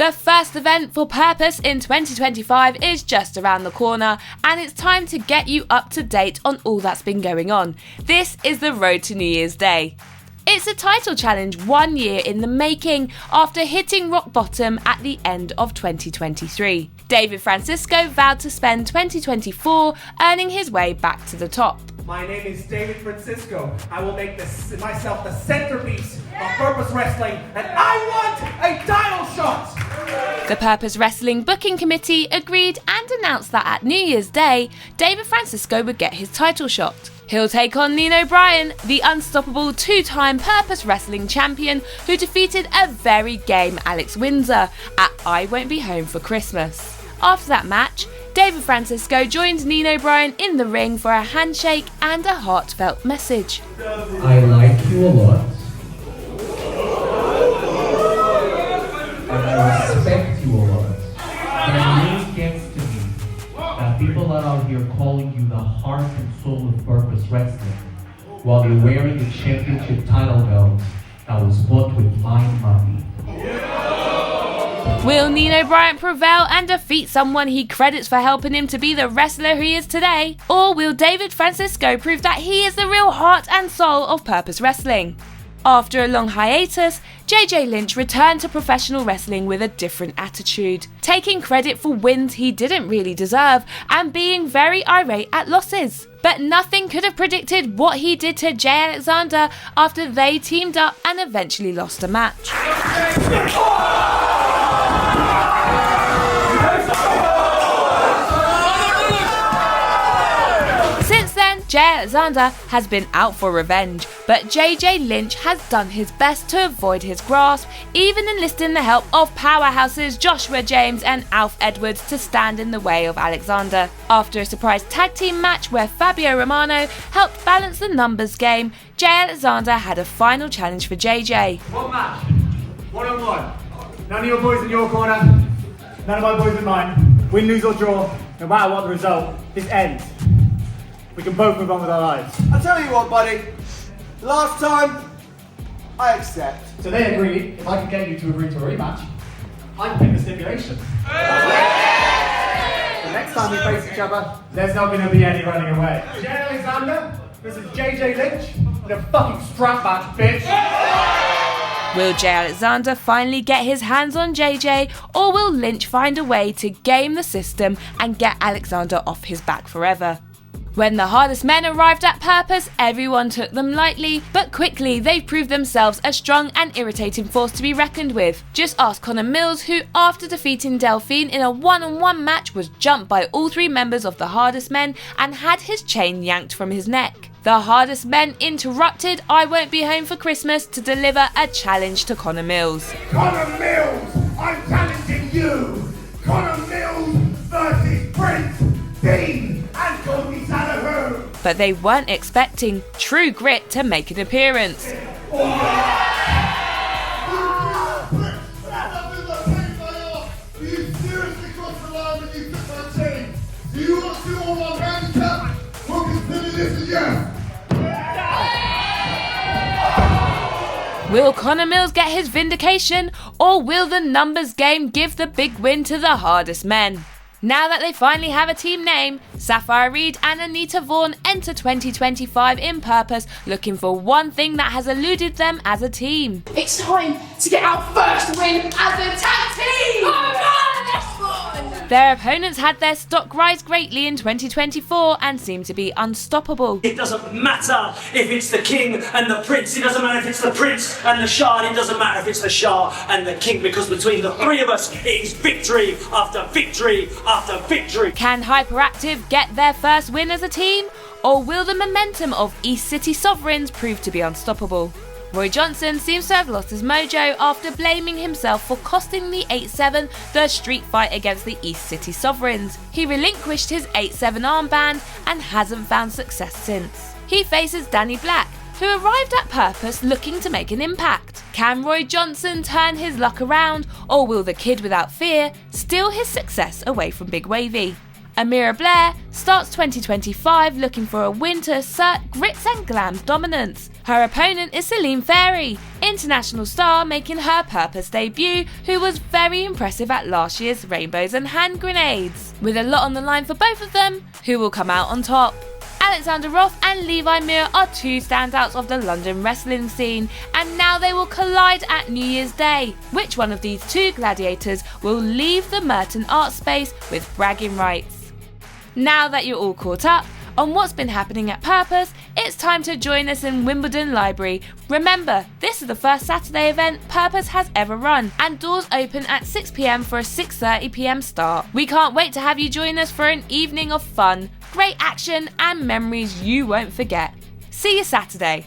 The first event for Purpose in 2025 is just around the corner, and it's time to get you up to date on all that's been going on. This is the road to New Year's Day. It's a title challenge 1 year in the making after hitting rock bottom at the end of 2023. David Francisco vowed to spend 2024 earning his way back to the top. My name is David Francisco. I will make myself the centerpiece of Purpose Wrestling, and I want a title shot! The Purpose Wrestling Booking Committee agreed and announced that at New Year's Day, David Francisco would get his title shot. He'll take on Nino Bryan, the unstoppable two-time Purpose Wrestling champion who defeated a very game Alex Windsor at I Won't Be Home for Christmas. After that match, David Francisco joined Nino Bryan in the ring for a handshake and a heartfelt message. I like you a lot. And I respect you a lot. And it really gets to me that people are out here calling you the heart and soul of Purpose Wrestling while you're wearing a championship title belt that was bought with my money. Will Nino Bryan prevail and defeat someone he credits for helping him to be the wrestler he is today? Or will David Francisco prove that he is the real heart and soul of Purpose Wrestling? After a long hiatus, JJ Lynch returned to professional wrestling with a different attitude, taking credit for wins he didn't really deserve and being very irate at losses. But nothing could have predicted what he did to Jay Alexander after they teamed up and eventually lost a match. Since then, Jay Alexander has been out for revenge, but JJ Lynch has done his best to avoid his grasp, even enlisting the help of powerhouses Joshua James and Alf Edwards to stand in the way of Alexander. After a surprise tag team match where Fabio Romano helped balance the numbers game, Jay Alexander had a final challenge for JJ. One match, one-on-one. None of your boys in your corner, none of my boys in mine. Win, lose or draw, no matter what the result, this ends. We can both move on with our lives. I'll tell you what, buddy. Last time, I accept. So they agreed, if I could get you to agree to a rematch, I'd pick the stipulation. The next time we face each other, there's not going to be any running away. Jay Alexander versus JJ Lynch in a fucking strap match, bitch. Will Jay Alexander finally get his hands on JJ, or will Lynch find a way to game the system and get Alexander off his back forever? When the hardest men arrived at Purpose, everyone took them lightly, but quickly they proved themselves a strong and irritating force to be reckoned with. Just ask Connor Mills, who after defeating Delphine in a one-on-one match was jumped by all three members of the hardest men and had his chain yanked from his neck. The hardest men interrupted I Won't Be Home for Christmas to deliver a challenge to Connor Mills. Connor Mills, I'm challenging you! Connor Mills versus Prince, Dean and Cody Salaher! But they weren't expecting True Grit to make an appearance. Will Connor Mills get his vindication, or will the numbers game give the big win to the hardest men? Now that they finally have a team name, Sapphire Reed and Anita Vaughn enter 2025 in Purpose, looking for one thing that has eluded them as a team. It's time to get our first win as a tag team! Oh man, that's fun! Their opponents had their stock rise greatly in 2024 and seemed to be unstoppable. It doesn't matter if it's the king and the prince, it doesn't matter if it's the prince and the Shah, and it doesn't matter if it's the Shah and the king, because between the three of us, it is victory after victory after victory. Can Hyperactive get their first win as a team, or will the momentum of East City Sovereigns prove to be unstoppable? Roy Johnson seems to have lost his mojo after blaming himself for costing the 8-7 the street fight against the East City Sovereigns. He relinquished his 8-7 armband and hasn't found success since. He faces Danny Black, who arrived at Purpose looking to make an impact. Can Roy Johnson turn his luck around, or will the kid without fear steal his success away from Big Wavy? Amira Blair starts 2025 looking for a win to assert Grits and Glam's dominance. Her opponent is Celine Ferry, international star making her Purpose debut, who was very impressive at last year's Rainbows and Hand Grenades. With a lot on the line for both of them, who will come out on top? Alexander Roth and Levi Muir are two standouts of the London wrestling scene, and now they will collide at New Year's Day. Which one of these two gladiators will leave the Merton art space with bragging rights? Now that you're all caught up on what's been happening at Purpose, it's time to join us in Wimbledon Library. Remember, this is the first Saturday event Purpose has ever run, and doors open at 6 PM for a 6:30 PM start. We can't wait to have you join us for an evening of fun, great action and memories you won't forget. See you Saturday.